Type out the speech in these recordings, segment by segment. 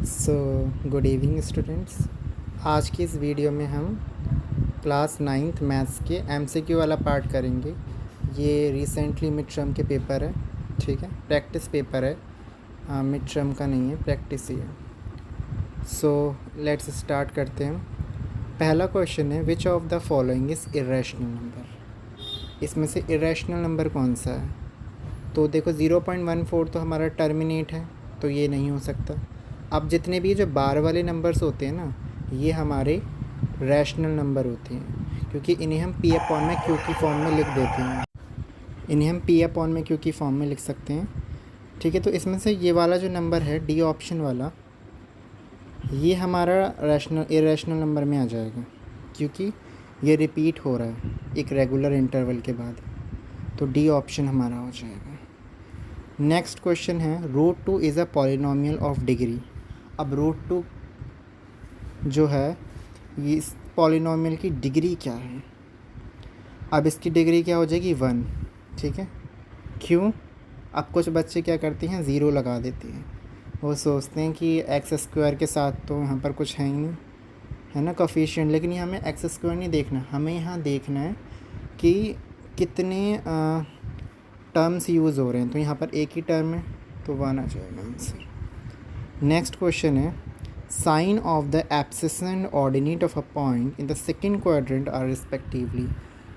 So good evening students. आज की इस वीडियो में हम क्लास 9th मैथ्स के एमसीक्यू वाला पार्ट करेंगे। ये रिसेंटली मिड टर्म के पेपर है, ठीक है, प्रैक्टिस पेपर है। हाँ, मिड टर्म का नहीं है, प्रैक्टिस ही है। सो लेट्स स्टार्ट करते हैं। पहला क्वेश्चन है, which of the following is irrational number. इसमें से इरेशनल नंबर कौन सा है? तो देखो 0.14 तो हमारा टर्मिनेट है, तो ये नहीं हो सकता। अब जितने भी जो बार वाले नंबर्स होते हैं ना, ये हमारे रैशनल नंबर होते हैं, क्योंकि इन्हें हम पी अपॉन में क्यू की फॉर्म में लिख देते हैं। इन्हें हम पी अपॉन में क्यू की फॉर्म में लिख सकते हैं, ठीक है। तो इसमें से ये वाला जो नंबर है, डी ऑप्शन वाला, ये हमारा रैशनल इरेशनल नंबर में आ जाएगा, क्योंकि ये रिपीट हो रहा है एक रेगुलर इंटरवल के बाद। तो डी ऑप्शन हमारा हो जाएगा। नेक्स्ट क्वेश्चन है, root 2 is a polynomial of degree. अब रूट 2 जो है, ये इस पॉलिनोमियल की डिग्री क्या है? अब इसकी डिग्री क्या हो जाएगी? 1, ठीक है। क्यों? अब कुछ बच्चे क्या करते हैं, ज़ीरो लगा देते हैं। वो सोचते हैं कि एक्स स्क्वायर के साथ तो यहाँ पर कुछ है ही नहीं, है ना, कोफिशिएंट। लेकिन ये हमें एक्स स्क्वायर नहीं देखना, हमें यहाँ देखना है कि कितने टर्म्स यूज़ हो रहे हैं। तो यहाँ पर एक ही टर्म है, तो 1 आ जाएगा आंसर। नेक्स्ट क्वेश्चन है, sign of the abscissa and ordinate of a point in the second quadrant are respectively.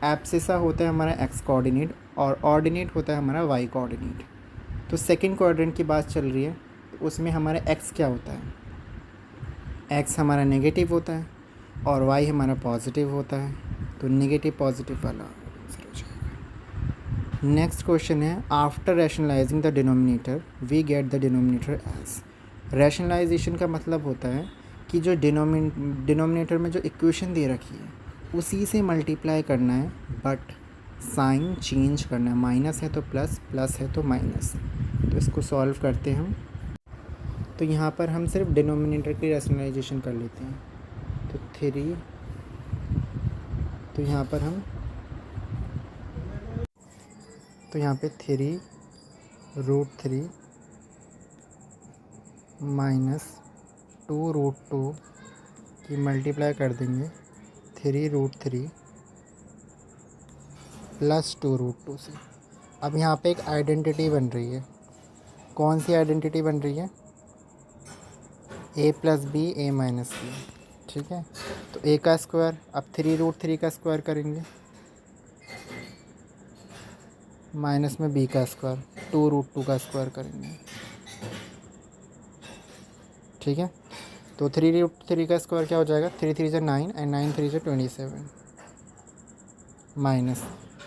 Abscissa होता है हमारा एक्स कोऑर्डिनेट और ऑर्डिनेट होता है हमारा वाई कोऑर्डिनेट। तो सेकंड क्वाड्रेंट की बात चल रही है, तो उसमें हमारा एक्स क्या होता है? एक्स हमारा नेगेटिव होता है और वाई हमारा पॉजिटिव होता है, तो नेगेटिव पॉजिटिव वाला आंसर हो जाएगा। नेक्स्ट क्वेश्चन है, after rationalising the denominator we get the denominator as. Rationalisation का मतलब होता है कि जो डिनोमिनेटर में जो इक्वेशन दे रखी है उसी से मल्टीप्लाई करना है, बट साइन चेंज करना है। माइनस है तो प्लस, प्लस है तो माइनस। तो इसको सॉल्व करते हैं हम। तो यहाँ पर हम सिर्फ डिनोमिनेटर की रैशनलाइजेशन कर लेते हैं। तो 3, तो यहाँ पर हम, तो यहाँ पे 3√3 माइनस 2√2 की मल्टीप्लाई कर देंगे 3√3 प्लस 2√2 से। अब यहाँ पे एक आइडेंटिटी बन रही है। कौन सी आइडेंटिटी बन रही है? a plus b a minus b, ठीक है। तो a का स्क्वायर, अब 3√3 का स्क्वायर करेंगे, माइनस में b का स्क्वायर, 2√2 का स्क्वायर करेंगे, ठीक है। तो 3√3 का स्क्वायर क्या हो जाएगा? 3 3 जा 9 एंड 9 3 जा 27, माइनस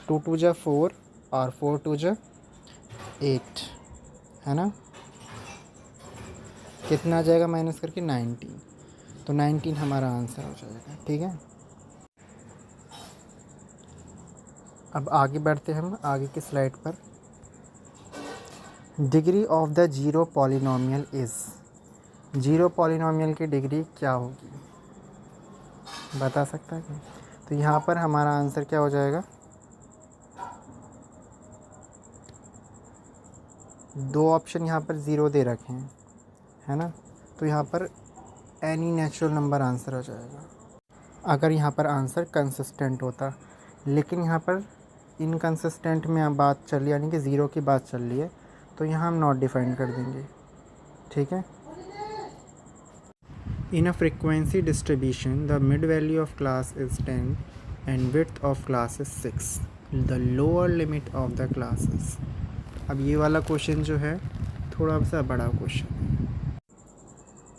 2 2 जा 4 और 4 2 जा 8, है ना। कितना आ जाएगा माइनस करके? 19। तो 19 हमारा आंसर हो जाएगा, ठीक है। अब आगे बढ़ते हैं हम आगे की स्लाइड पर। Degree of the zero polynomial is. Zero polynomial की डिग्री क्या होगी, बता सकता है क्या? तो यहाँ पर हमारा आंसर क्या हो जाएगा? 2 ऑप्शन यहाँ पर ज़ीरो दे रखे हैं, है ना। तो यहाँ पर एनी नेचुरल नंबर आंसर हो जाएगा, अगर यहाँ पर आंसर कंसिस्टेंट होता। लेकिन यहाँ पर इनकंसिस्टेंट में बात चल रही, यानी कि ज़ीरो की बात चल रही है, तो यहाँ हम नॉट डिफाइन कर देंगे, ठीक है। In a frequency distribution the mid value of class is 10 and width of class is 6, the lower limit of the classes. अब ये वाला क्वेश्चन जो है थोड़ा सा बड़ा क्वेश्चन है।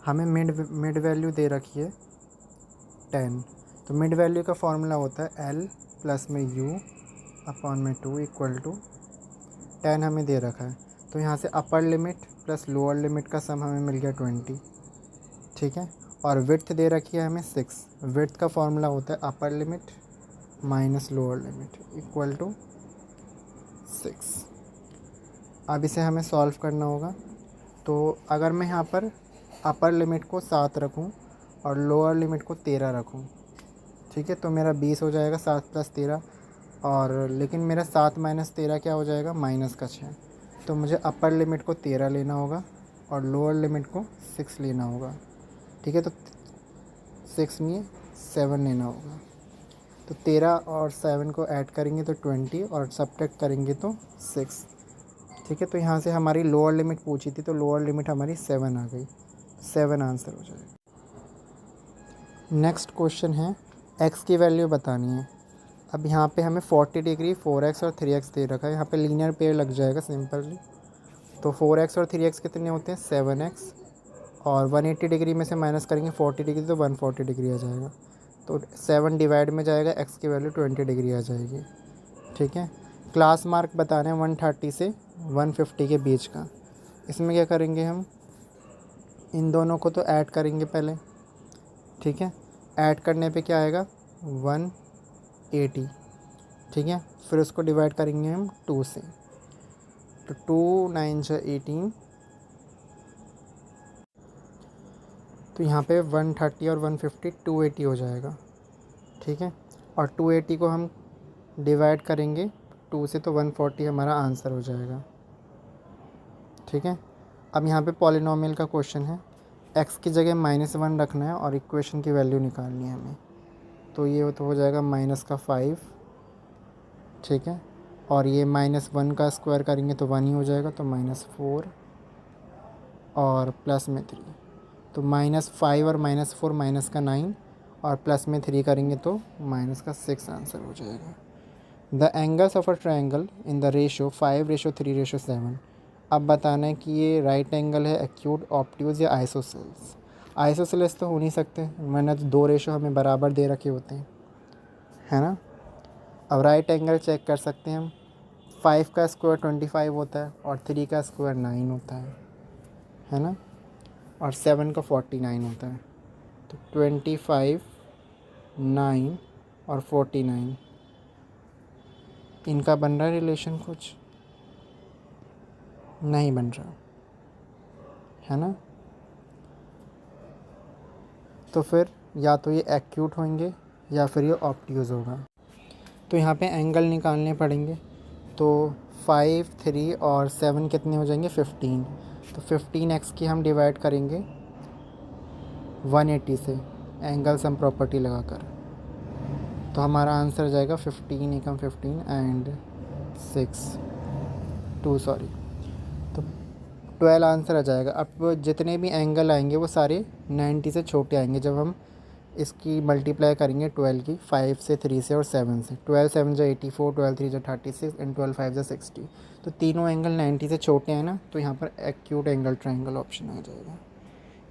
हमें मिड वैल्यू दे रखी है 10। तो मिड वैल्यू का फॉर्मूला होता है L प्लस में U अपॉन में 2 इक्वल टू 10 हमें दे रखा है। तो यहाँ से upper limit plus lower limit का सम हमें मिल गया 20, ठीक है। और विड्थ दे रखी है हमें 6। विड्थ का फॉर्मूला होता है upper limit minus lower limit equal to 6। अब इसे हमें सॉल्व करना होगा। तो अगर मैं यहाँ पर अपर लिमिट को 7 रखूँ और लोअर लिमिट को 13 रखूँ, ठीक है, तो मेरा 20 हो जाएगा, 7 प्लस 13। और लेकिन मेरा 7 माइनस 13 क्या हो जाएगा? माइनस का 6। तो मुझे अपर लिमिट को 13 लेना होगा और लोअर लिमिट को 6 लेना होगा। ठीक है, तो 6 में 7 लेना होगा। तो 13 और 7 को ऐड करेंगे तो 20 और सब्ट्रैक्ट करेंगे तो 6। ठीक है, तो यहाँ से हमारी लोअर लिमिट पूछी थी, तो लोअर लिमिट हमारी 7 आ गई। 7 आंसर हो जाएगा। नेक्स्ट क्वेश्चन है, x की वैल्यू बतानी है। अब यहाँ पे हमें 40 डिग्री 4x और 3x दे रखा है। यहाँ पे लीनियर पेयर लग जाएगा सिंपली। तो 4x और 3x कितने होते हैं, 7x, और 180 डिग्री में से माइनस करेंगे 40 डिग्री तो 140 डिग्री आ जाएगा। तो 7 डिवाइड में जाएगा, x की वैल्यू 20 डिग्री आ जाएगी। ठीक है, क्लास मार्क बताना है 130 से 150 के बीच का। इसमें क्या करेंगे, हम इन दोनों को तो ऐड करेंगे पहले। ठीक है, ऐड करने पे क्या आएगा, 180। ठीक है, फिर उसको डिवाइड करेंगे हम 2 से, तो 2 9 18। तो यहाँ पे 130 और 150 280 हो जाएगा। ठीक है, और 280 को हम डिवाइड करेंगे 2 से तो 140 हमारा आंसर हो जाएगा। ठीक है, अब यहाँ पे पॉलिनोमियल का क्वेश्चन है, x की जगह -1 रखना है और इक्वेशन की वैल्यू निकालनी है हमें। तो ये तो हो जाएगा -5। ठीक है, और ये -1 का स्क्वायर करेंगे तो 1 ही हो जाएगा, तो -4 और प्लस में 3, तो -5 और -4 माइनस का 9 और प्लस में 3 करेंगे तो -6 आंसर हो जाएगा। The angles of a triangle in the ratio 5:3:7। अब बताना है कि ये राइट एंगल है, एक्यूट, ऑब्ट्यूज या आइसोसेल्स। आइसोसेल्स तो हो नहीं सकते, वरना तो 2 रेशो हमें बराबर दे रखे होते हैं, है ना। अब राइट एंगल चेक कर सकते हैं हम। 5 का स्क्वायर 25 होता है और 3 का स्क्वायर 9 होता है ना, और 7 का 49 होता है। तो 25, 9 और 49, इनका बन रहा है रिलेशन, कुछ नहीं बन रहा, है ना। तो फिर या तो ये एक्यूट होंगे या फिर ये ऑब्ट्यूज होगा। तो यहाँ पे एंगल निकालने पड़ेंगे। तो 5, 3 और 7 कितने हो जाएंगे, 15। तो 15x की हम डिवाइड करेंगे 180 से, एंगल सम प्रॉपर्टी लगाकर। तो हमारा आंसर जाएगा 15 एकम 15 एंड 6 2 सॉरी, तो 12 आंसर आ जाएगा। अब जितने भी एंगल आएंगे वो सारे 90 से छोटे आएंगे जब हम इसकी मल्टीप्लाई करेंगे 12 की, 5 से, 3 से और 7 से। 12 7 जो 84, 12 3 जो 36 एंड 12 5 जो 60। तो तीनों एंगल 90 से छोटे हैं ना, तो यहाँ पर एक्यूट एंगल ट्रायंगल ऑप्शन आ जाएगा।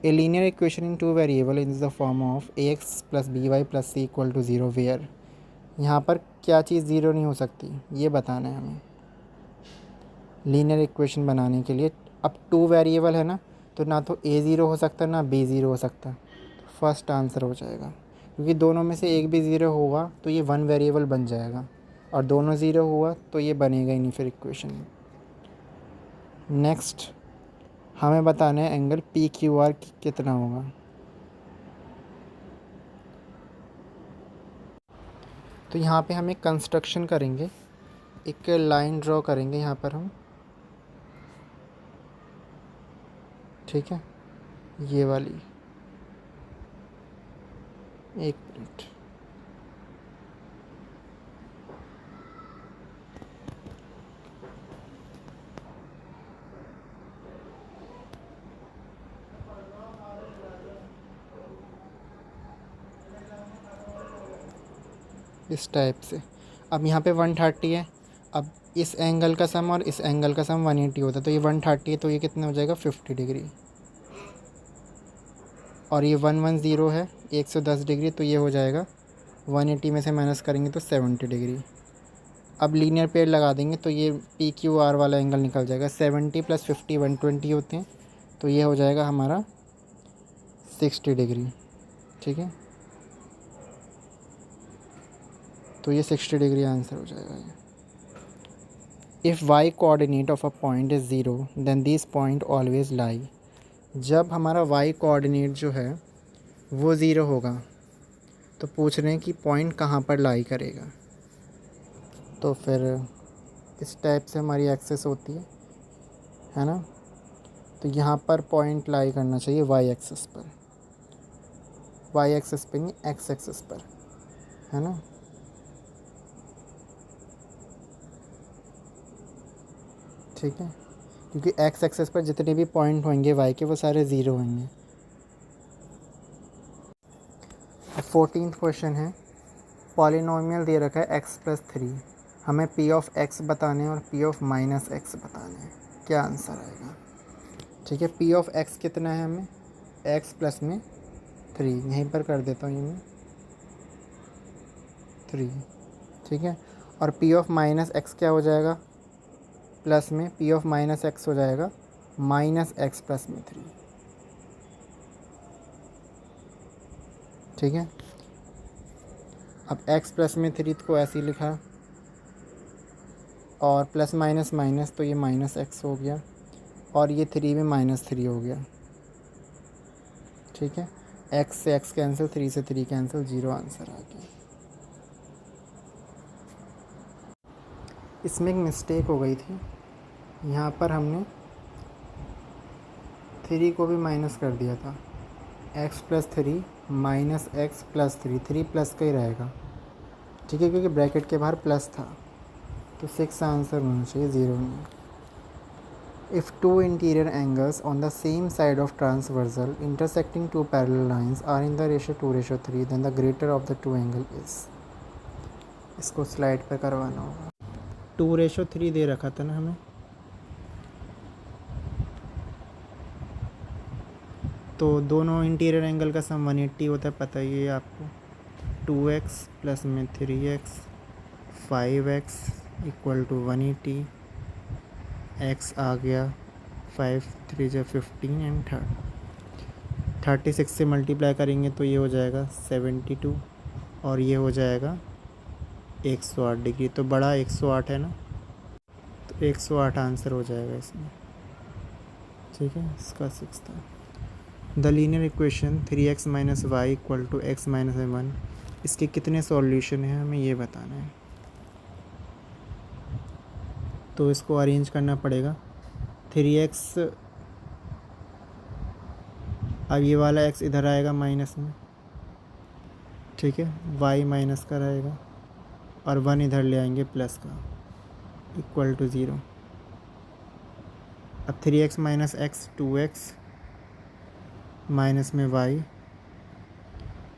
A linear equation in 2 variable in the form of ax + by + c = 0 where. यहाँ पर क्या चीज़ ज़ीरो नहीं हो सकती, ये बताना है हमें लीनियर इक्वेशन बनाने के लिए। अब 2 वेरिएबल है ना, तो ना तो a ज़ीरो हो सकता ना b ज़ीरो हो सकता, तो फर्स्ट आंसर हो जाएगा। क्योंकि दोनों में से एक भी ज़ीरो होगा तो ये 1 वेरिएबल बन जाएगा, और दोनों ज़ीरो हुआ तो ये बनेगा ही नहीं फिर इक्वेशन। नेक्स्ट हमें बताना है एंगल PQR कितना होगा। तो यहाँ पे हम एक कंस्ट्रक्शन करेंगे, एक लाइन ड्रॉ करेंगे यहाँ पर हम। ठीक है, ये वाली, एक मिनट, इस टाइप से। अब यहाँ पे 130 है। अब इस एंगल का सम और इस एंगल का सम 180 होता है, तो ये 130 है तो ये कितना हो जाएगा, 50 डिग्री। और ये 110 है, 110 डिग्री, तो ये हो जाएगा 180 में से माइनस करेंगे तो 70 डिग्री। अब लीनियर पेयर लगा देंगे तो ये PQR वाला एंगल निकल जाएगा। 70 + 50 120 होते हैं, तो ये हो जाएगा हमारा 60 डिग्री। ठीक है, तो ये 60 डिग्री आंसर हो जाएगा ये। If y coordinate of a point is 0 then this point always lie. जब हमारा y कोऑर्डिनेट जो है वो 0 होगा, तो पूछ रहे हैं कि पॉइंट कहाँ पर लाई करेगा। तो फिर इस टाइप से हमारी एक्सेस होती है ना। तो यहाँ पर पॉइंट लाई करना चाहिए वाई एक्सिस पर, वाई एक्सिस पे नहीं एक्स एक्सिस पर, है ना। ठीक है, क्योंकि एक्स एक्सिस पर जितने भी पॉइंट होंगे वाई के वो सारे ज़ीरो होंगे। 14th क्वेश्चन है, पॉलिनोमियल दे रखा है x+3, हमें p ऑफ x बताने हैं और p ऑफ -x बताने हैं, क्या आंसर आएगा। ठीक है, p ऑफ x कितना है हमें, x प्लस में 3, यहीं पर कर देता हूँ ये मैं 3। ठीक है, और p ऑफ -x क्या हो जाएगा, प्लस में p ऑफ -x हो जाएगा -x प्लस में 3। ठीक है, अब x प्लस में 3 को ऐसे ही लिखा, और प्लस माइनस माइनस तो ये -x हो गया, और ये 3 में -3 हो गया। ठीक है, x से x कैंसिल, 3 से 3 कैंसिल, 0 आंसर आ गया। इसमें एक मिस्टेक हो गई थी, यहाँ पर हमने 3 को भी माइनस कर दिया था, x+3 -x+3, 3 प्लस का ही रहेगा। ठीक है, क्योंकि ब्रैकेट के बाहर प्लस था, तो 6 आंसर होना चाहिए, 0 नहीं। If two interior angles on the same side of transversal intersecting two parallel lines are in the ratio 2:3, then the greater of the two angle is। इसको स्लाइड पर करवाना होगा। 2:3 दे रखा था ना हमें, तो दोनों इंटीरियर एंगल का सम 180 होता है, पता ही है आपको। 2x प्लस में 3x, 5x equal to 180, x आ गया 5 3 × 15 एंड 36 से मल्टीप्लाई करेंगे तो ये हो जाएगा 72, और ये हो जाएगा 108 डिग्री, तो बड़ा 108 है ना, तो 108 आंसर हो जाएगा इसमें। ठीक है, इसका 6 था। The linear equation 3x - y equal to x - 1, इसके कितने सॉल्यूशन हैं हमें ये बताना है। तो इसको अरेंज करना पड़ेगा। 3x, अब ये वाला x इधर आएगा माइनस में, ठीक है, y माइनस का रहेगा, और 1 इधर ले आएंगे प्लस का, इक्वल टू 0। अब 3x - x 2x, माइनस में y,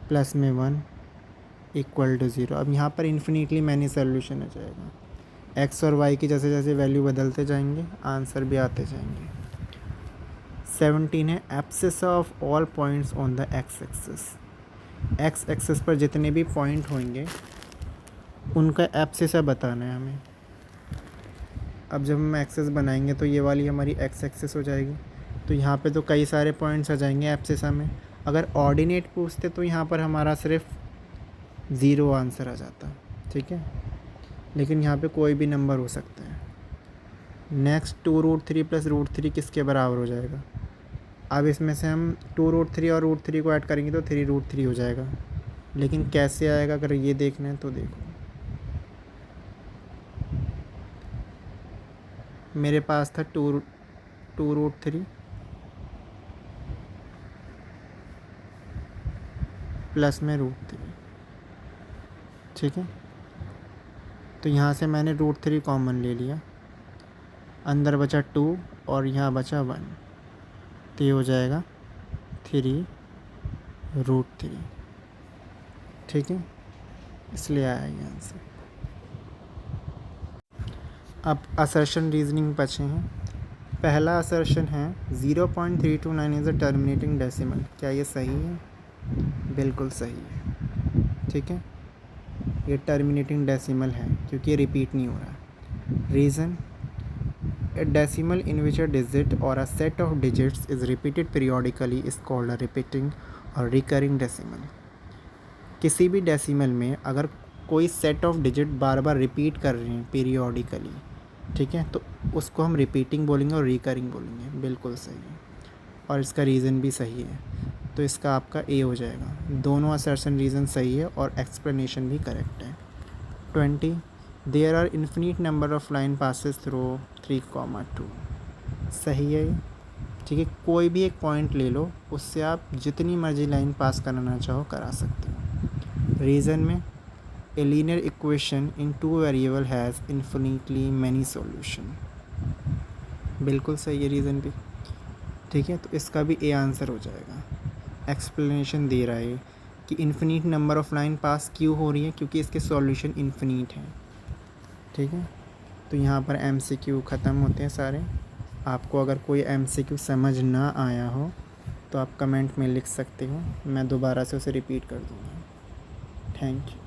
प्लस में 1 इक्वल टू 0। अब यहाँ पर इन्फिनिटली मैनी सोल्यूशन आ जाएगा, x और y की जैसे जैसे वैल्यू बदलते जाएंगे आंसर भी आते जाएंगे। 17 है, abscess of all points on the x axis. x axis पर जितने भी पॉइंट होंगे उनका एब्सिस बताना है हमें। अब जब हम एक्सिस बनाएंगे तो ये वाली हमारी x एक्सिस हो जाएगी, तो यहाँ पे तो कई सारे पॉइंट्स आ जाएंगे एब्सिस में। अगर ऑर्डिनेट पूछते तो यहाँ पर हमारा सिर्फ 0 आंसर आ जाता। ठीक है, लेकिन यहाँ पे कोई भी नंबर हो सकता है। नेक्स्ट 2√3 + √3 किसके बराबर हो जाएगा। अब इसमें से हम 2√3 और √3 को ऐड करेंगे तो 3√3 हो जाएगा, लेकिन कैसे आएगा अगर ये देखना है तो देखो, मेरे पास था 2√3 प्लस में √3। ठीक है, तो यहाँ से मैंने √3 कॉमन ले लिया, अंदर बचा 2 और यहाँ बचा 1, तो ये हो जाएगा 3√3। ठीक है, इसलिए आया ये आंसर। अब असर्शन रीजनिंग बचे हैं। पहला असर्शन है 0.329 इज़ अ टर्मिनेटिंग डेसिमल, क्या ये सही है। बिल्कुल सही है। ठीक है, ये टर्मिनेटिंग डेसिमल है क्योंकि ये रिपीट नहीं हो रहा। Reason, a decimal in which a digit or a set of digits is repeated periodically is called a repeating or recurring decimal। किसी भी डेसिमल में अगर कोई set of digit bar bar repeat कर रहे हैं पीरियोडिकली, ठीक है, तो उसको हम रिपीटिंग बोलेंगे और रिकरिंग बोलेंगे। बिल्कुल सही है, और इसका रीज़न भी सही है, तो इसका आपका ए हो जाएगा। दोनों असर्शन रीज़न सही है और एक्सप्लेनेशन भी करेक्ट है। 20, there are infinite number of line passes through 3, 2। सही है ये। ठीक है, कोई भी एक पॉइंट ले लो, उससे आप जितनी मर्जी लाइन पास कराना चाहो करा सकते हो। रीज़न में ए linear equation in 2 variable has infinitely many solution, बिल्कुल सही है रीज़न भी। ठीक है, तो इसका भी ए आंसर हो जाएगा। एक्सप्लेनेशन दे रहा है कि इन्फिनिट नंबर ऑफ लाइन पास क्यों हो रही है, क्योंकि इसके सॉल्यूशन इन्फिनिट हैं। ठीक है, तो यहाँ पर एमसीक्यू ख़त्म होते हैं सारे। आपको अगर कोई एमसीक्यू समझ ना आया हो तो आप कमेंट में लिख सकते हो, मैं दोबारा से उसे रिपीट कर दूँगा। Thank you.